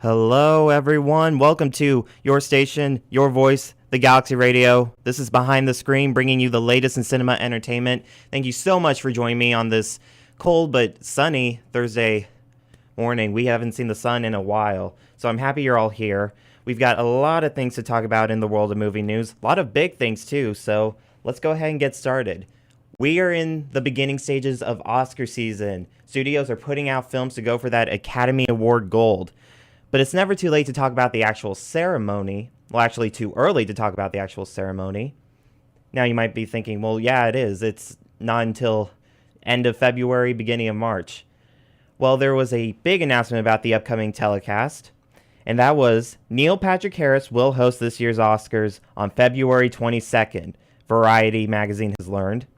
Hello, everyone. Welcome to your station, your voice, the Galaxy Radio. This is Behind the Screen, bringing you the latest in cinema entertainment. Thank you so much for joining me on this cold but sunny Thursday morning. We haven't seen the sun in a while, so I'm happy you're all here. We've got a lot of things to talk about in the world of movie news, a lot of big things too, so let's go ahead and get started. We are in the beginning stages of Oscar season. Studios are putting out films to go for that Academy Award gold. But it's never too late to talk about the actual ceremony. Well, actually, too early to talk about the actual ceremony. Now, you might be thinking, well, yeah, it is. It's not until end of February, beginning of March. Well, there was a big announcement about the upcoming telecast, and that was Neil Patrick Harris will host this year's Oscars on February 22nd, Variety magazine has learned.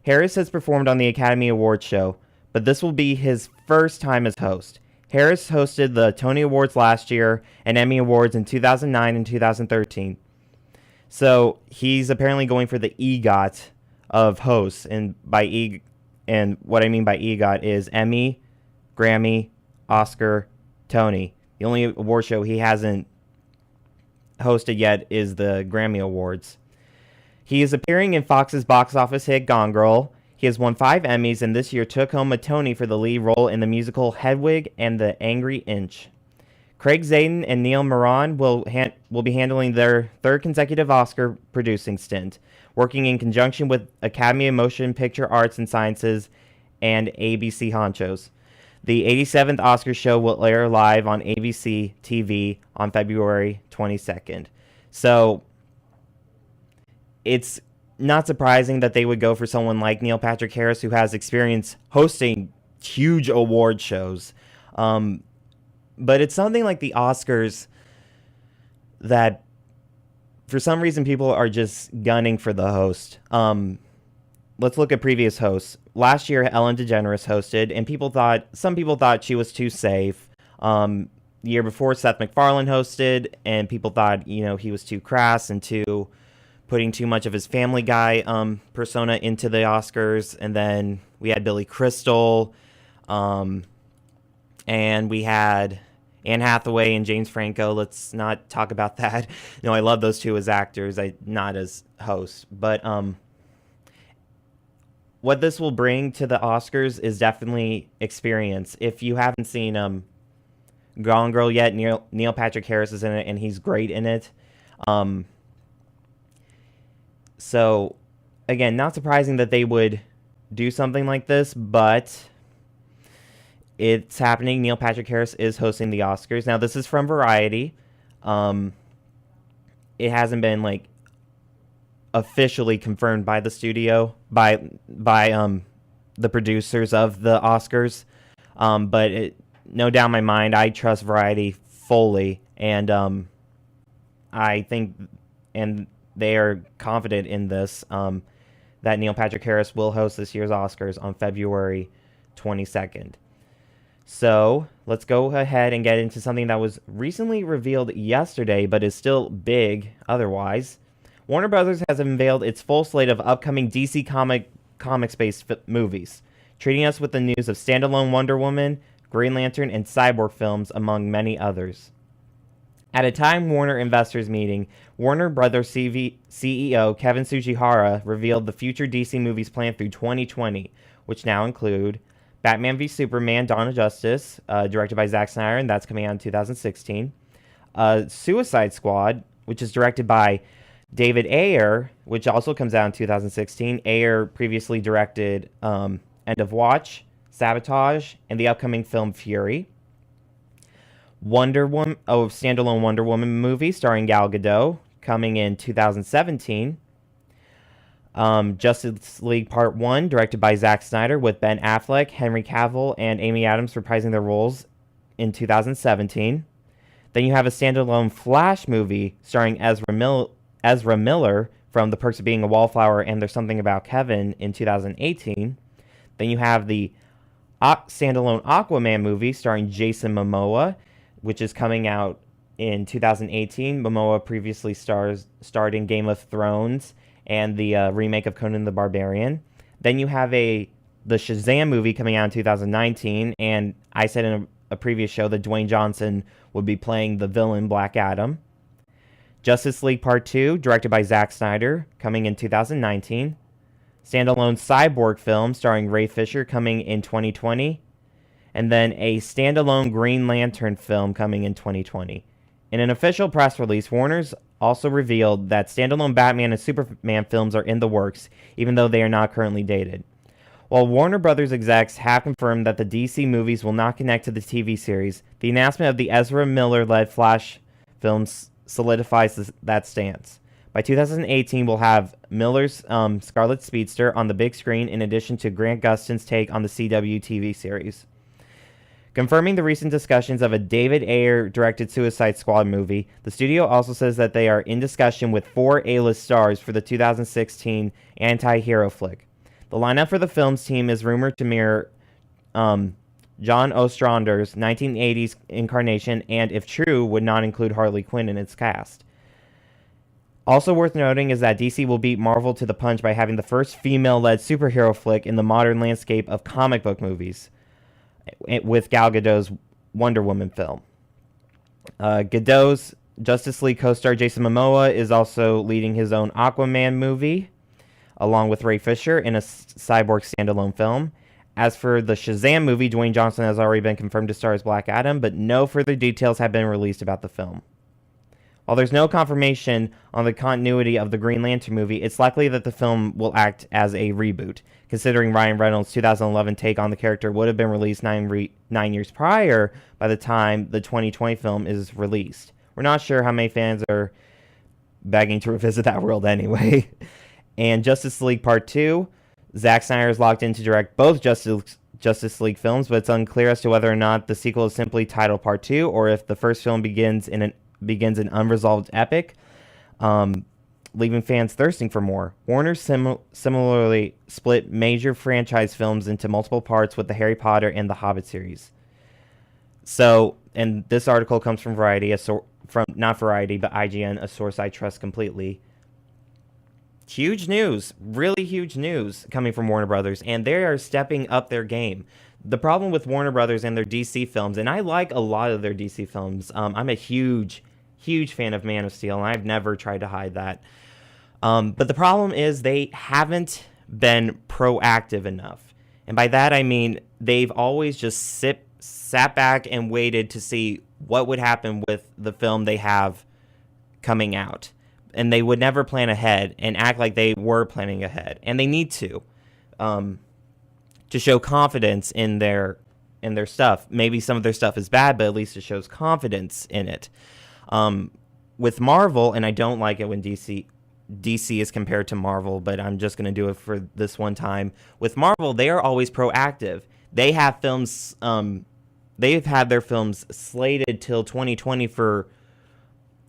Harris has performed on the Academy Awards show, but this will be his first time as host. Harris hosted the Tony Awards last year and Emmy Awards in 2009 and 2013. So he's apparently going for the EGOT of hosts, and what I mean by EGOT is Emmy, Grammy, Oscar, Tony. The only award show he hasn't hosted yet is the Grammy Awards. He is appearing in Fox's box office hit Gone Girl. He has won 5 Emmys and this year took home a Tony for the lead role in the musical Hedwig and the Angry Inch. Craig Zayden and Neil Moran will be handling their third consecutive Oscar producing stint, working in conjunction with Academy of Motion Picture Arts and Sciences and ABC honchos. The 87th Oscar show will air live on ABC TV on February 22nd. So it's not surprising that they would go for someone like Neil Patrick Harris, who has experience hosting huge award shows. But it's something like the Oscars that, for some reason, people are just gunning for the host. Let's look at previous hosts. Last year, Ellen DeGeneres hosted, and some people thought she was too safe. The year before, Seth MacFarlane hosted, and people thought, he was too crass and putting too much of his Family Guy persona into the Oscars. And then we had Billy Crystal, and we had Anne Hathaway and James Franco. Let's not talk about that. I love those two as actors, not as hosts. But what this will bring to the Oscars is definitely experience. If you haven't seen Gone Girl yet, Neil Patrick Harris is in it, and he's great in it. So, again, not surprising that they would do something like this, but it's happening. Neil Patrick Harris is hosting the Oscars. Now, this is from Variety. It hasn't been, officially confirmed by the studio, by the producers of the Oscars. But no doubt in my mind, I trust Variety fully, and I think, and they are confident in this, that Neil Patrick Harris will host this year's Oscars on February 22nd. So let's go ahead and get into something that was recently revealed yesterday, but is still big otherwise. Warner Brothers has unveiled its full slate of upcoming DC Comics-based movies, treating us with the news of standalone Wonder Woman, Green Lantern, and Cyborg films, among many others. At a Time Warner investors meeting, Warner Brothers CEO Kevin Tsujihara revealed the future DC movies planned through 2020, which now include Batman v Superman: Dawn of Justice, directed by Zack Snyder, and that's coming out in 2016. Suicide Squad, which is directed by David Ayer, which also comes out in 2016. Ayer previously directed End of Watch, Sabotage, and the upcoming film Fury. Standalone Wonder Woman movie starring Gal Gadot, coming in 2017. Justice League Part 1, directed by Zack Snyder, with Ben Affleck, Henry Cavill, and Amy Adams reprising their roles in 2017. Then you have a standalone Flash movie starring Ezra Miller from The Perks of Being a Wallflower and There's Something About Kevin in 2018. Then you have the standalone Aquaman movie starring Jason Momoa, which is coming out in 2018. Momoa previously starred in Game of Thrones and the remake of Conan the Barbarian. Then you have the Shazam movie coming out in 2019, and I said in a a previous show that Dwayne Johnson would be playing the villain Black Adam. Justice League Part 2, directed by Zack Snyder, coming in 2019. Standalone Cyborg film starring Ray Fisher coming in 2020. And then a standalone Green Lantern film coming in 2020. In an official press release, Warner's also revealed that standalone Batman and Superman films are in the works, even though they are not currently dated. While Warner Brothers execs have confirmed that the DC movies will not connect to the TV series, the announcement of the Ezra Miller-led Flash films solidifies that stance. By 2018, we'll have Miller's Scarlet Speedster on the big screen, in addition to Grant Gustin's take on the CW TV series. Confirming the recent discussions of a David Ayer-directed Suicide Squad movie, the studio also says that they are in discussion with 4 A-list stars for the 2016 anti-hero flick. The lineup for the film's team is rumored to mirror John Ostrander's 1980s incarnation, and if true, would not include Harley Quinn in its cast. Also worth noting is that DC will beat Marvel to the punch by having the first female-led superhero flick in the modern landscape of comic book movies, with Gal Gadot's Wonder Woman film. Gadot's Justice League co-star Jason Momoa is also leading his own Aquaman movie, along with Ray Fisher, in a Cyborg standalone film. As for the Shazam movie, Dwayne Johnson has already been confirmed to star as Black Adam, but no further details have been released about the film. While there's no confirmation on the continuity of the Green Lantern movie, it's likely that the film will act as a reboot, considering Ryan Reynolds' 2011 take on the character would have been released 9 years prior by the time the 2020 film is released. We're not sure how many fans are begging to revisit that world anyway. And Justice League Part 2, Zack Snyder is locked in to direct both Justice League films, but it's unclear as to whether or not the sequel is simply titled Part 2, or if the first film begins an unresolved epic, leaving fans thirsting for more. Warner similarly split major franchise films into multiple parts with the Harry Potter and the Hobbit series. So, and this article comes from Variety, not Variety, but IGN, a source I trust completely. Huge news, really huge news coming from Warner Brothers, and they are stepping up their game. The problem with Warner Brothers and their DC films, and I like a lot of their DC films. I'm a huge fan of Man of Steel, and I've never tried to hide that. But the problem is they haven't been proactive enough. And by that I mean they've always just sat back and waited to see what would happen with the film they have coming out. And they would never plan ahead and act like they were planning ahead. And they need to show confidence in their stuff. Maybe some of their stuff is bad, but at least it shows confidence in it. With Marvel, and I don't like it when DC is compared to Marvel, but I'm just going to do it for this one time. With Marvel, they are always proactive. They have films, they've had their films slated till 2020 for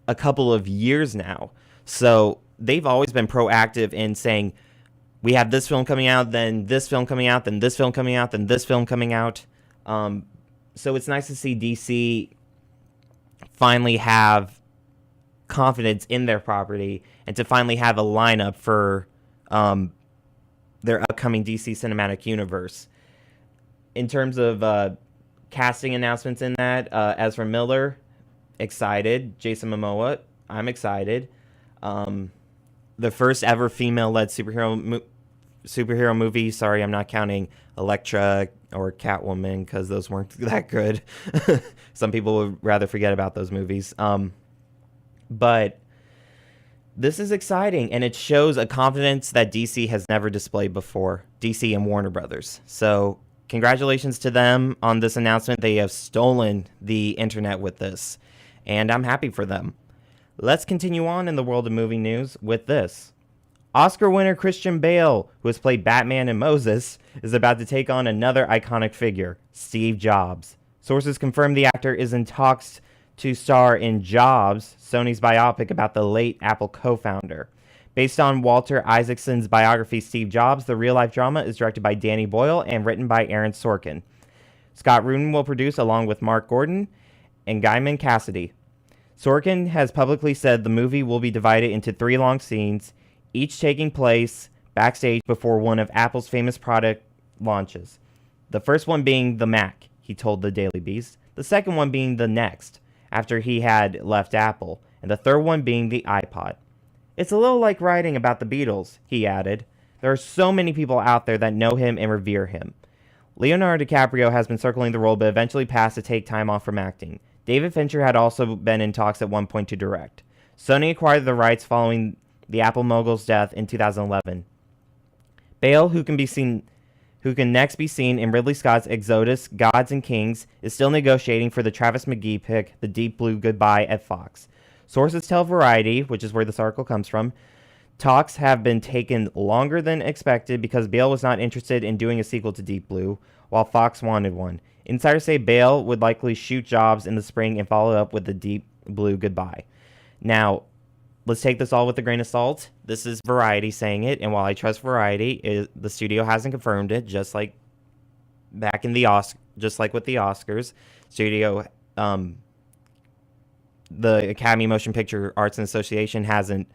a couple of years now. So they've always been proactive in saying, we have this film coming out, then this film coming out, then this film coming out, then this film coming out. So it's nice to see DC finally have confidence in their property and to finally have a lineup for their upcoming DC Cinematic Universe. In terms of casting announcements in that, Ezra Miller, excited. Jason Momoa, I'm excited. The first ever female-led superhero movie. Sorry, I'm not counting Elektra or Catwoman because those weren't that good. Some people would rather forget about those movies. But this is exciting, and it shows a confidence that DC has never displayed before. DC and Warner Brothers. So congratulations to them on this announcement. They have stolen the internet with this, and I'm happy for them. Let's continue on in the world of movie news with this. Oscar winner Christian Bale, who has played Batman and Moses, is about to take on another iconic figure, Steve Jobs. Sources confirm the actor is in talks to star in Jobs, Sony's biopic about the late Apple co-founder. Based on Walter Isaacson's biography Steve Jobs, the real-life drama is directed by Danny Boyle and written by Aaron Sorkin. Scott Rudin will produce along with Mark Gordon and Guyman Cassidy. Sorkin has publicly said the movie will be divided into 3 long scenes, each taking place backstage before one of Apple's famous product launches. The first one being the Mac, he told the Daily Beast. the second one being the Next, after he had left Apple, and the third one being the iPod. It's a little like writing about the Beatles, he added. There are so many people out there that know him and revere him. Leonardo DiCaprio has been circling the role but eventually passed to take time off from acting. David Fincher had also been in talks at one point to direct. Sony acquired the rights following the Apple mogul's death in 2011. Bale, who can next be seen in Ridley Scott's Exodus, Gods and Kings, is still negotiating for the Travis McGee pick, The Deep Blue Goodbye at Fox. Sources tell Variety, which is where this article comes from, talks have been taken longer than expected because Bale was not interested in doing a sequel to Deep Blue, while Fox wanted one. Insiders say Bale would likely shoot Jobs in the spring and follow up with The Deep Blue Goodbye. Now, let's take this all with a grain of salt. This is Variety saying it, and while I trust Variety, the studio hasn't confirmed it, just like back in the just like with the Oscars, studio, the Academy Motion Picture Arts and Association hasn't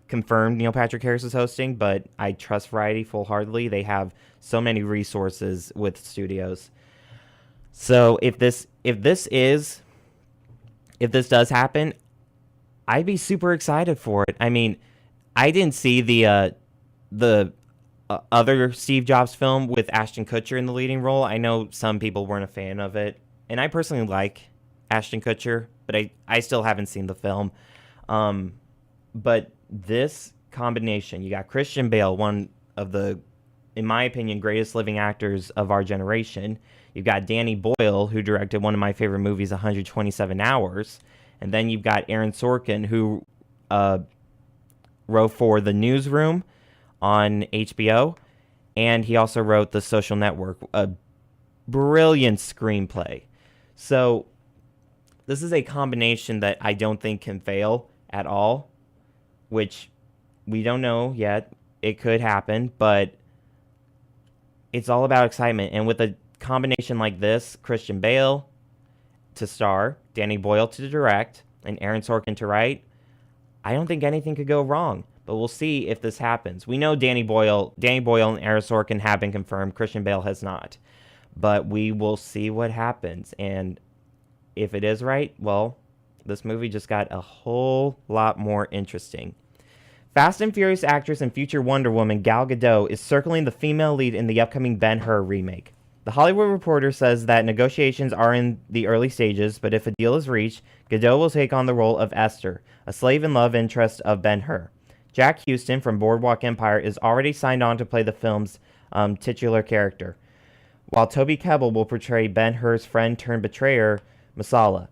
confirmed Neil Patrick Harris is hosting, but I trust Variety full-heartedly. They have so many resources with studios. So if this does happen, I'd be super excited for it. I mean, I didn't see the other Steve Jobs film with Ashton Kutcher in the leading role. I know some people weren't a fan of it, and I personally like Ashton Kutcher, but I still haven't seen the film. But this combination, you got Christian Bale, one of the, in my opinion, greatest living actors of our generation. You've got Danny Boyle, who directed one of my favorite movies, 127 Hours. And then you've got Aaron Sorkin, who wrote for The Newsroom on HBO. And he also wrote The Social Network, a brilliant screenplay. So this is a combination that I don't think can fail at all, which we don't know yet. It could happen, but it's all about excitement. And with a combination like this, Christian Bale to star, Danny Boyle to direct, and Aaron Sorkin to write, I don't think anything could go wrong. But we'll see if this happens. We know Danny Boyle and Aaron Sorkin have been confirmed. Christian Bale has not. But we will see what happens. And if it is right, well, this movie just got a whole lot more interesting. Fast and Furious actress and future Wonder Woman Gal Gadot is circling the female lead in the upcoming Ben-Hur remake. The Hollywood Reporter says that negotiations are in the early stages, but if a deal is reached, Gadot will take on the role of Esther, a slave and love interest of Ben-Hur. Jack Houston from Boardwalk Empire is already signed on to play the film's titular character, while Toby Kebbell will portray Ben-Hur's friend-turned-betrayer, Masala.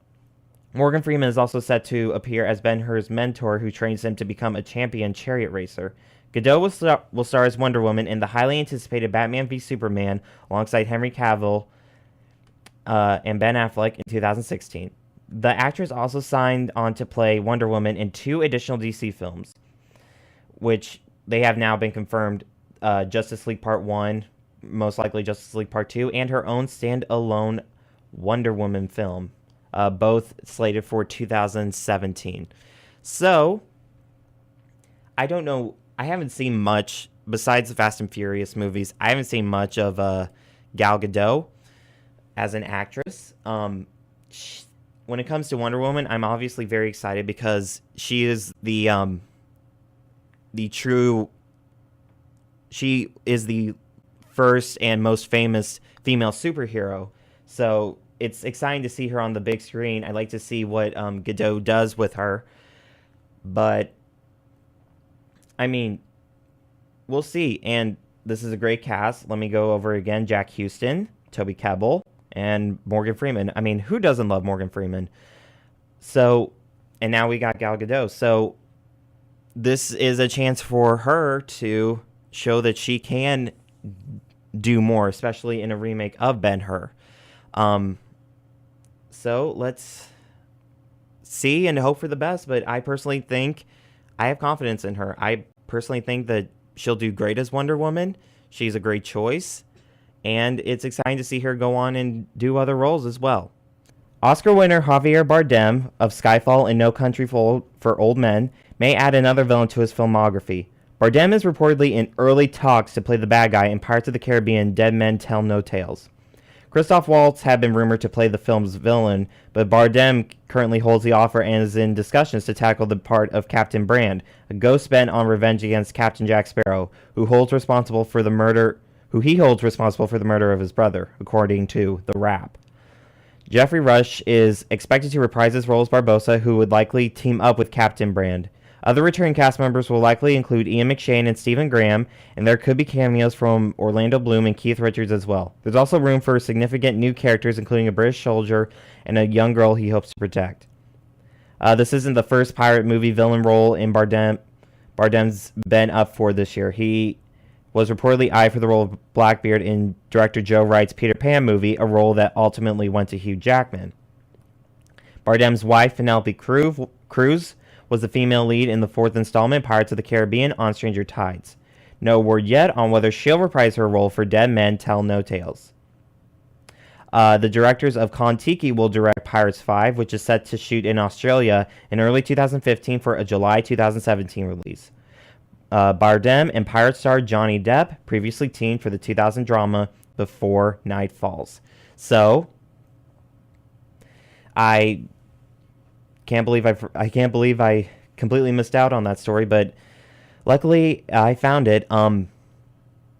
Morgan Freeman is also set to appear as Ben-Hur's mentor who trains him to become a champion chariot racer. Gadot will star as Wonder Woman in the highly anticipated Batman v Superman alongside Henry Cavill and Ben Affleck in 2016. The actress also signed on to play Wonder Woman in 2 additional DC films, which they have now been confirmed, Justice League Part 1, most likely Justice League Part 2, and her own standalone Wonder Woman film, both slated for 2017. So, I don't know. I haven't seen much, besides the Fast and Furious movies, I haven't seen much of Gal Gadot as an actress. When it comes to Wonder Woman, I'm obviously very excited because she is the first and most famous female superhero. So it's exciting to see her on the big screen. I'd like to see what Gadot does with her. But I mean, we'll see. And this is a great cast. Let me go over again. Jack Houston, Toby Kebbell, and Morgan Freeman. I mean, who doesn't love Morgan Freeman? So, and now we got Gal Gadot. So this is a chance for her to show that she can do more, especially in a remake of Ben-Hur. So let's see and hope for the best. But I personally think I have confidence in her. I personally think that she'll do great as Wonder Woman. She's a great choice. And it's exciting to see her go on and do other roles as well. Oscar winner Javier Bardem of Skyfall and No Country for Old Men may add another villain to his filmography. Bardem is reportedly in early talks to play the bad guy in Pirates of the Caribbean Dead Men Tell No Tales. Christoph Waltz had been rumored to play the film's villain, but Bardem currently holds the offer and is in discussions to tackle the part of Captain Brand, a ghost bent on revenge against Captain Jack Sparrow, who he holds responsible for the murder of his brother, according to The Wrap. Jeffrey Rush is expected to reprise his role as Barbossa, who would likely team up with Captain Brand. Other returning cast members will likely include Ian McShane and Stephen Graham, and there could be cameos from Orlando Bloom and Keith Richards as well. There's also room for significant new characters, including a British soldier and a young girl he hopes to protect. This isn't the first pirate movie villain role in Bardem's been up for this year. He was reportedly eyed for the role of Blackbeard in director Joe Wright's Peter Pan movie, a role that ultimately went to Hugh Jackman. Bardem's wife, Penelope Cruz, was the female lead in the fourth installment, Pirates of the Caribbean on Stranger Tides. No word yet on whether she'll reprise her role for Dead Men Tell No Tales. The directors of Kon-Tiki will direct Pirates 5, which is set to shoot in Australia in early 2015 for a July 2017 release. Bardem and pirate star Johnny Depp previously teamed for the 2000 drama Before Night Falls. So, I can't believe I completely missed out on that story, but luckily I found it.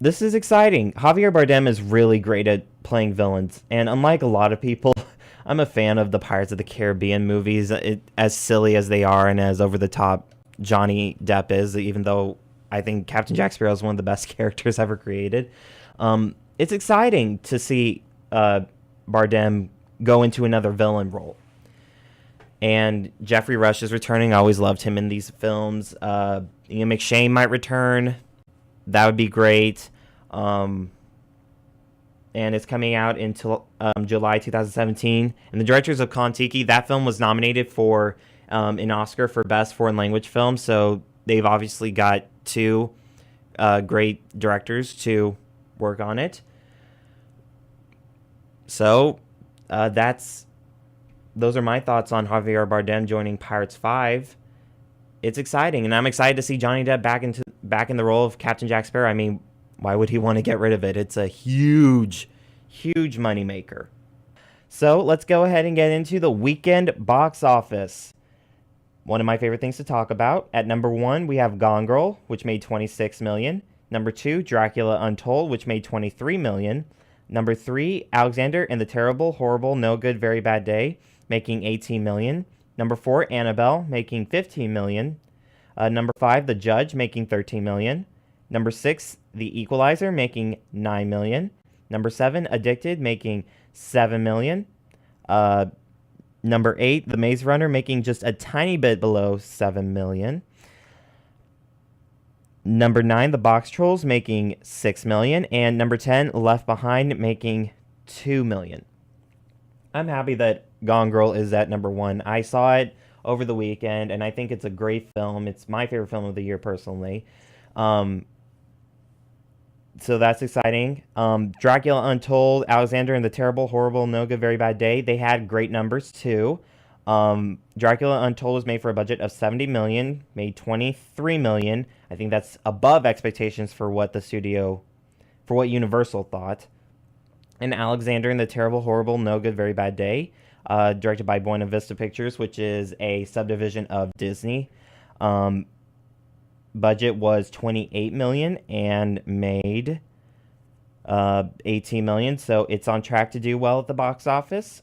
This is exciting. Javier Bardem is really great at playing villains, and unlike a lot of people, I'm a fan of the Pirates of the Caribbean movies. As silly as they are and as over the top Johnny Depp is, even though I think Captain Jack Sparrow is one of the best characters ever created. It's exciting to see Bardem go into another villain role. And Jeffrey Rush is returning. I always loved him in these films. Ian McShane might return. That would be great. And it's coming out until July 2017. And the directors of Kon-Tiki, that film was nominated for an Oscar for Best Foreign Language Film. So they've obviously got two great directors to work on it. So those are my thoughts on Javier Bardem joining Pirates 5. It's exciting, and I'm excited to see Johnny Depp back in the role of Captain Jack Sparrow. I mean, why would he want to get rid of it? It's a huge, huge moneymaker. So let's go ahead and get into the weekend box office. One of my favorite things to talk about. At number 1, we have Gone Girl, which made $26 million. Number 2, Dracula Untold, which made $23 million. Number 3, Alexander and the Terrible, Horrible, No Good, Very Bad Day, making $18 million. Number 4, Annabelle, making $15 million. Number 5, The Judge, making $13 million. Number 6, The Equalizer, making $9 million. Number 7, Addicted, making $7 million. Number 8, The Maze Runner, making just a tiny bit below $7 million. Number 9, The Box Trolls, making $6 million. And number 10, Left Behind, making $2 million. I'm happy that Gone Girl is at number 1. I saw it over the weekend, and I think it's a great film. It's my favorite film of the year, personally. So that's exciting. Dracula Untold, Alexander and the Terrible, Horrible, No Good, Very Bad Day, they had great numbers, too. Dracula Untold was made for a budget of $70 million, made $23 million. I think that's above expectations for what Universal thought. And Alexander and the Terrible, Horrible, No Good, Very Bad Day, directed by Buena Vista Pictures, which is a subdivision of Disney. Budget was $28 million and made $18 million, so it's on track to do well at the box office.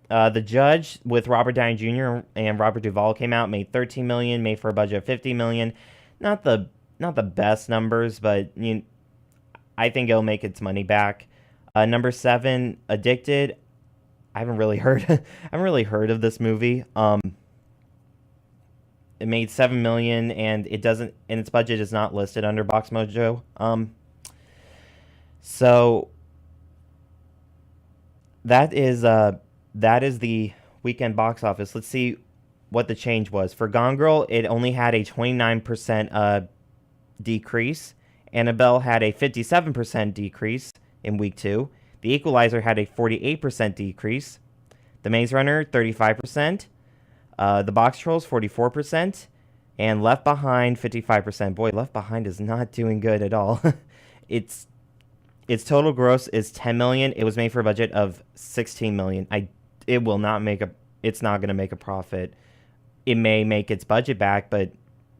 The Judge, with Robert Downey Jr. and Robert Duvall, came out, made $13 million, made for a budget of $50 million. Not the best numbers, but I think it'll make its money back. Number 7, Addicted. I haven't really heard of this movie. It made $7 million, and its budget is not listed under Box Mojo. So that is the weekend box office. Let's see what the change was. For Gone Girl, it only had a 29% decrease. Annabelle had a 57% decrease in week 2. The Equalizer had a 48% decrease. The Maze Runner, 35%. The Box Trolls, 44%. And Left Behind, 55%. Boy, Left Behind is not doing good at all. It's its total gross is 10 million. It was made for a budget of 16 million. It will not make a. It's not going to make a profit. It may make its budget back, but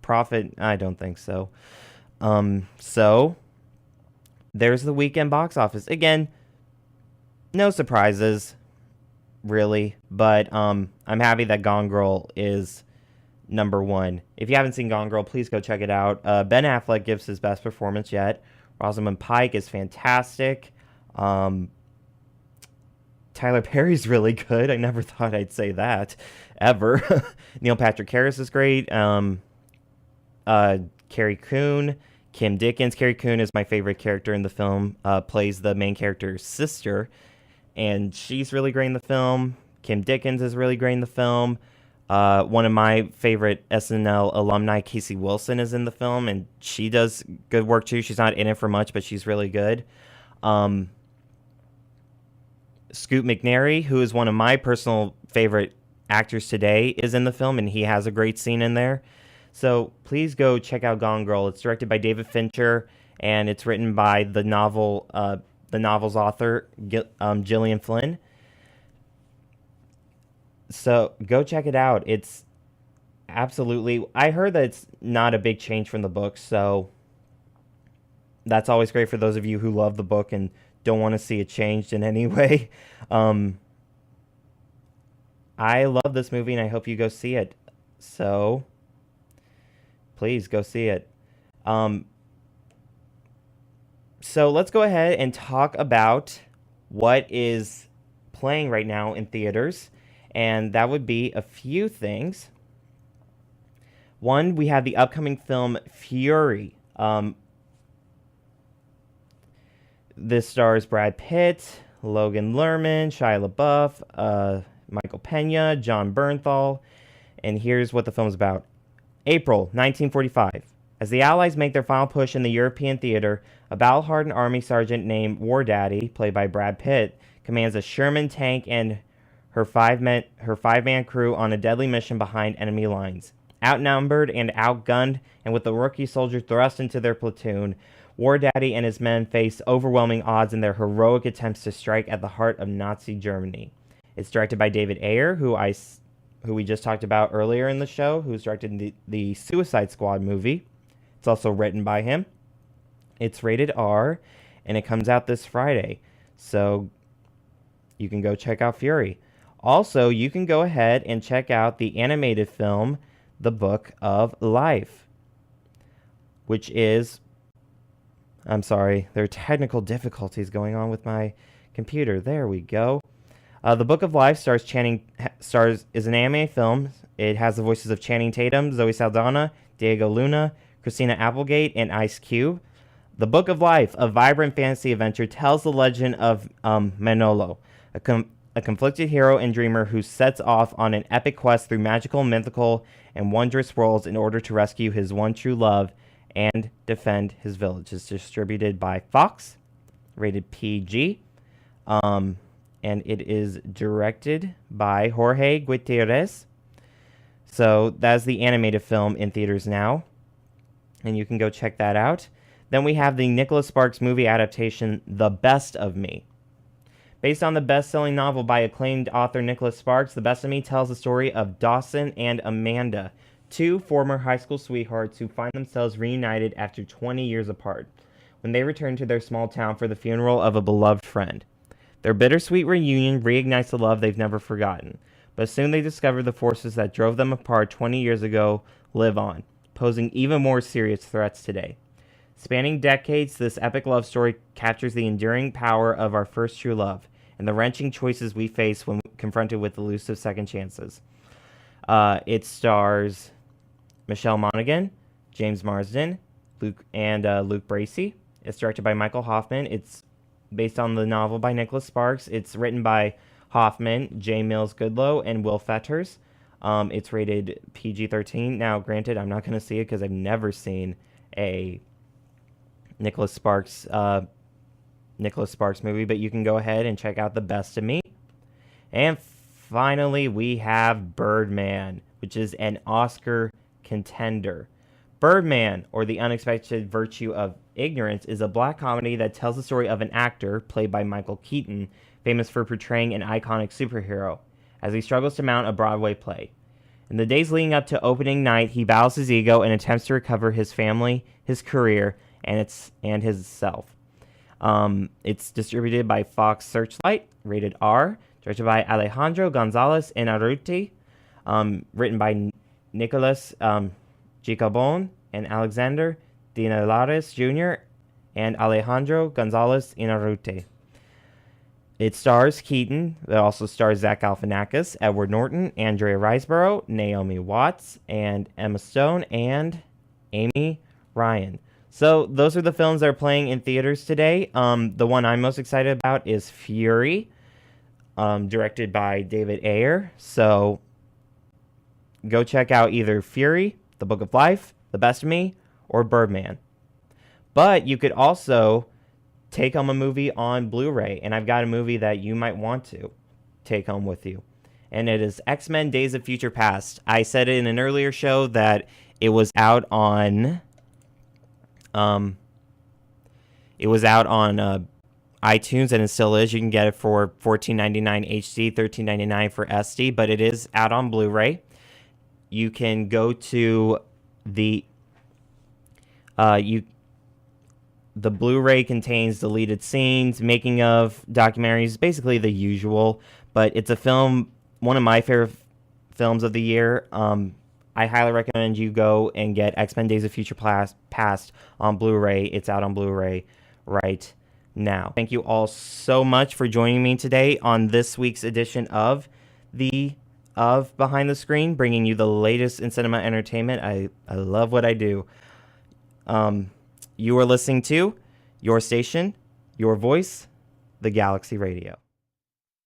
profit, I don't think so. So there's the weekend box office. Again, no surprises, really. But I'm happy that Gone Girl is number one. If you haven't seen Gone Girl, please go check it out. Ben Affleck gives his best performance yet. Rosamund Pike is fantastic. Tyler Perry's really good. I never thought I'd say that, ever. Neil Patrick Harris is great. Carrie Coon, Kim Dickens. Carrie Coon is my favorite character in the film. Plays the main character's sister, and she's really great in the film. Kim Dickens is really great in the film. One of my favorite SNL alumni, Casey Wilson, is in the film, and she does good work too. She's not in it for much, but she's really good. Scoot McNairy, who is one of my personal favorite actors today, is in the film, and he has a great scene in there. So please go check out Gone Girl. It's directed by David Fincher, and it's written by the novel's author, Gillian Flynn. So go check it out. It's absolutely... I heard that it's not a big change from the book, so that's always great for those of you who love the book and don't want to see it changed in any way. I love this movie, and I hope you go see it. So please go see it. So let's go ahead and talk about what is playing right now in theaters. And that would be a few things. One, we have the upcoming film Fury. This stars Brad Pitt, Logan Lerman, Shia LaBeouf, Michael Pena, John Bernthal. And here's what the film's about. April 1945. As the Allies make their final push in the European theater, a battle-hardened Army sergeant named War Daddy, played by Brad Pitt, commands a Sherman tank and her five-man crew on a deadly mission behind enemy lines. Outnumbered and outgunned, and with the rookie soldier thrust into their platoon, War Daddy and his men face overwhelming odds in their heroic attempts to strike at the heart of Nazi Germany. It's directed by David Ayer, who we just talked about earlier in the show, who's directed the Suicide Squad movie. It's also written by him. It's rated R, and it comes out this Friday. So you can go check out Fury. Also, you can go ahead and check out the animated film, The Book of Life, which is... I'm sorry, there are technical difficulties going on with my computer. There we go. The Book of Life is an anime film. It has the voices of Channing Tatum, Zoe Saldana, Diego Luna, Christina Applegate, and Ice Cube. The Book of Life, a vibrant fantasy adventure, tells the legend of Manolo, a conflicted hero and dreamer who sets off on an epic quest through magical, mythical, and wondrous worlds in order to rescue his one true love and defend his village. It's distributed by Fox, rated PG, and it is directed by Jorge Gutierrez. So that's the animated film in theaters now, and you can go check that out. Then we have the Nicholas Sparks movie adaptation, The Best of Me. Based on the best-selling novel by acclaimed author Nicholas Sparks, The Best of Me tells the story of Dawson and Amanda, two former high school sweethearts who find themselves reunited after 20 years apart, when they return to their small town for the funeral of a beloved friend. Their bittersweet reunion reignites the love they've never forgotten, but soon they discover the forces that drove them apart 20 years ago live on, posing even more serious threats today. Spanning decades, this epic love story captures the enduring power of our first true love and the wrenching choices we face when confronted with elusive second chances. It stars Michelle Monaghan, James Marsden, Luke Bracey. It's directed by Michael Hoffman. It's based on the novel by Nicholas Sparks. It's written by Hoffman, J. Mills Goodlow, and Will Fetters. It's rated PG-13. Now, granted, I'm not going to see it because I've never seen a Nicholas Sparks movie, but you can go ahead and check out The Best of Me. And finally, we have Birdman, which is an Oscar contender. Birdman, or The Unexpected Virtue of Ignorance is a black comedy that tells the story of an actor, played by Michael Keaton, famous for portraying an iconic superhero, as he struggles to mount a Broadway play. In the days leading up to opening night, he battles his ego and attempts to recover his family, his career, and his self. It's distributed by Fox Searchlight, rated R, directed by Alejandro Gonzalez Inarritu, written by Nicolas Gicabon and Alexander Dinelares Jr. and Alejandro Gonzalez Inarritu. It stars Keaton. It also stars Zach Galifianakis, Edward Norton, Andrea Riseborough, Naomi Watts, and Emma Stone, and Amy Ryan. So those are the films that are playing in theaters today. The one I'm most excited about is Fury, directed by David Ayer. So go check out either Fury, The Book of Life, The Best of Me, or Birdman. But you could also take home a movie on Blu-ray, and I've got a movie that you might want to take home with you. And it is X-Men Days of Future Past. I said in an earlier show that it was out on iTunes, and it still is. You can get it for $14.99 HD, $13.99 for SD, but it is out on Blu-ray. You can go to the Blu-ray contains deleted scenes, making of documentaries, basically the usual. But it's a film, one of my favorite films of the year. I highly recommend you go and get X-Men Days of Future Past on Blu-ray. It's out on Blu-ray right now. Thank you all so much for joining me today on this week's edition of Behind the Screen, bringing you the latest in cinema entertainment. I love what I do. You are listening to your station, your voice, the Galaxy Radio.